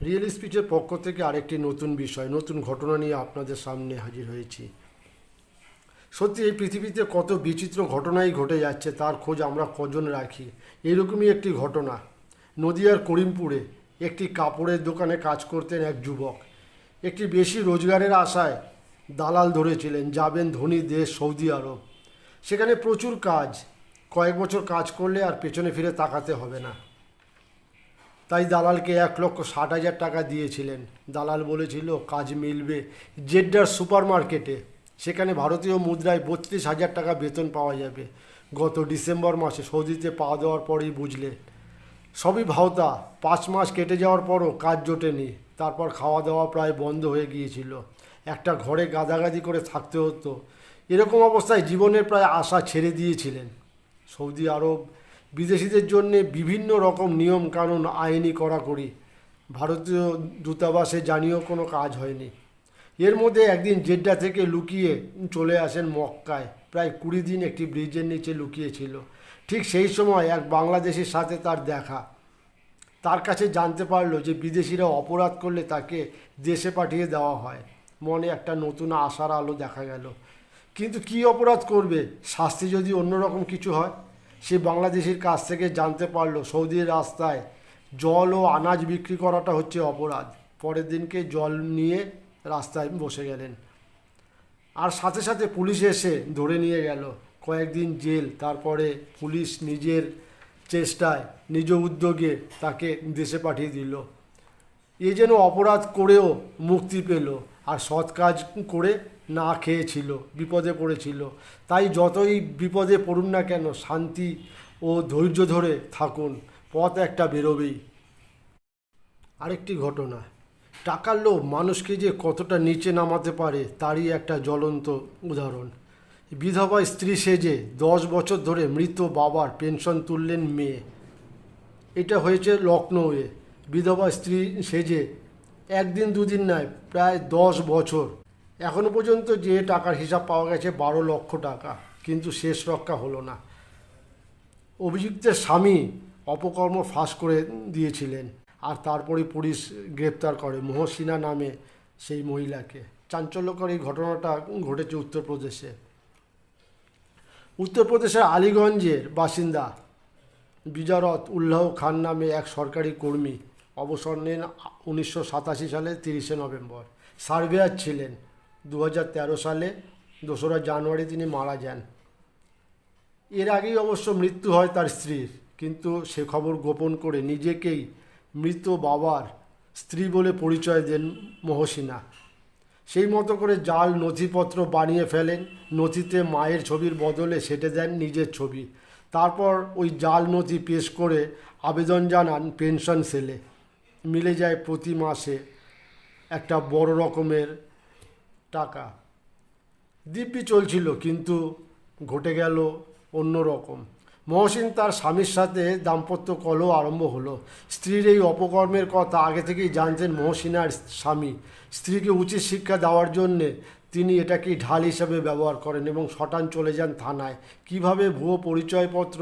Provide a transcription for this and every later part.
Real স্পিচের পক্ষ থেকে আরেকটি নতুন বিষয়, নতুন ঘটনা নিয়ে আপনাদের সামনে হাজির হয়েছি। সত্যি এই পৃথিবীতে কত বিচিত্র ঘটনাই ঘটে যাচ্ছে, তার খোঁজ আমরা কজন রাখি। এরকমই একটি ঘটনা, নদিয়ার করিমপুরে একটি কাপড়ের দোকানে কাজ করতেন এক যুবক। একটি বেশি রোজগারের আশায় দালাল ধরেছিলেন, যাবেন ধনী দেশ সৌদি আরব। সেখানে প্রচুর কাজ, কয়েক বছর কাজ করলে আর পেছনে ফিরে তাকাতে হবে না। তাই দালালকে 1,60,000 টাকা দিয়েছিলেন। দালাল বলেছিল কাজ মিলবে জেড্ডার সুপার মার্কেটে, সেখানে ভারতীয় মুদ্রায় 32,000 টাকা বেতন পাওয়া যাবে। গত ডিসেম্বর মাসে সৌদিতে পা দেওয়ার পরেই বুঝলে সবই ভাওতা। 5 মাস কেটে যাওয়ার পরও কাজ জোটেনি। তারপর খাওয়া দাওয়া প্রায় বন্ধ হয়ে গিয়েছিল, একটা ঘরে গাদাগাদি করে থাকতে হতো। এরকম অবস্থায় জীবনের প্রায় আশা ছেড়ে দিয়েছিলেন। সৌদি আরব বিদেশিদের জন্যে বিভিন্ন রকম নিয়ম কানুন, আইনি কড়াকড়ি। ভারতীয় দূতাবাসে জানিয়েও কোনো কাজ হয়নি। এর মধ্যে একদিন জেড্ডা থেকে লুকিয়ে চলে আসেন মক্কায়। প্রায় 20 দিন একটি ব্রিজের নিচে লুকিয়েছিল। ঠিক সেই সময় এক বাংলাদেশির সাথে তার দেখা। তার কাছে জানতে পারলো যে বিদেশিরা অপরাধ করলে তাকে দেশে পাঠিয়ে দেওয়া হয়। মনে একটা নতুন আশার আলো দেখা গেল। কিন্তু কী অপরাধ করবে, শাস্তি যদি অন্যরকম কিছু হয়? সে বাংলাদেশির কাছ থেকে জানতে পারলো সৌদির রাস্তায় জল ও আনাজ বিক্রি করাটা হচ্ছে অপরাধ। পরের দিনকে জল নিয়ে রাস্তায় বসে গেলেন, আর সাথে সাথে পুলিশ এসে ধরে নিয়ে গেল। কয়েকদিন জেল, তারপরে পুলিশ নিজের চেষ্টায়, নিজ উদ্যোগে তাকে দেশে পাঠিয়ে দিল। এ যেন অপরাধ করেও মুক্তি পেল, আর সৎ কাজ করে না খেয়েছিল, বিপদে পড়েছিল। তাই যতই বিপদে পড়ুন না কেন, শান্তি ও ধৈর্য ধরে থাকুন, পথ একটা বেরোবেই। আরেকটি ঘটনা, টাকার লোভ মানুষকে যে কতটা নিচে নামাতে পারে তারই একটা জ্বলন্ত উদাহরণ। বিধবা স্ত্রী সেজে 10 বছর ধরে মৃত বাবার পেনশন তুললেন মেয়ে। এটা হয়েছে লখনৌয়ে। বিধবা স্ত্রী সেজে একদিন দুদিন নয়, প্রায় 10 বছর। এখনও পর্যন্ত যে টাকার হিসাব পাওয়া গেছে 12 লক্ষ টাকা, কিন্তু শেষ রক্ষা হলো না। অভিযুক্তের স্বামী অপকর্ম ফাঁস করে দিয়েছিলেন, আর তারপরে পুলিশ গ্রেপ্তার করে মহসিনা নামে সেই মহিলাকে। চাঞ্চল্যকর এই ঘটনাটা ঘটেছে উত্তরপ্রদেশে। উত্তরপ্রদেশের আলীগঞ্জের বাসিন্দা বিজারত উল্লাহ খান নামে এক সরকারি কর্মী অবসর নেন 1987 সালের 30শে নভেম্বর। সার্ভেয়ার ছিলেন। 2013 সালে 2রা জানুয়ারি তিনি মারা যান। এর আগেই অবশ্য মৃত্যু হয় তার স্ত্রীর, কিন্তু সে খবর গোপন করে নিজেকেই মৃত বাবার স্ত্রী বলে পরিচয় দেন মহসিনা। সেই মতো করে জাল নথিপত্র বানিয়ে ফেলেন। নথিতে মায়ের ছবির বদলে সেটে দেন নিজের ছবি। তারপর ওই জাল নথি পেশ করে আবেদন জানান পেনশন সেলে। মিলে যায় প্রতি মাসে একটা বড় রকমের টাকা। দিব্যি চলছিল, কিন্তু ঘটে গেল অন্য রকম। মহসিন তার স্বামীর সাথে দাম্পত্য কলহ আরম্ভ হলো। স্ত্রীর এই অপকর্মের কথা আগে থেকেই জানতেন মহসিনার স্বামী। স্ত্রীকে উচিত শিক্ষা দেওয়ার জন্যে তিনি এটাকে ঢাল হিসাবে ব্যবহার করেন এবং শটান চলে যান থানায়। কিভাবে ভুয়ো পরিচয়পত্র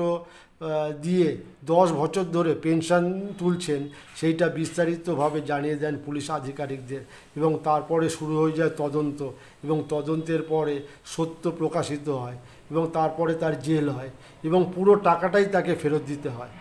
দিয়ে 10 বছর ধরে পেনশন তুলছেন সেইটা বিস্তারিতভাবে জানিয়ে দেন পুলিশ আধিকারিকদের, এবং তারপরে শুরু হয়ে যায় তদন্ত, এবং তদন্তের পরে সত্য প্রকাশিত হয়, এবং তারপরে তার জেল হয়, এবং পুরো টাকাটাই তাকে ফেরত দিতে হয়।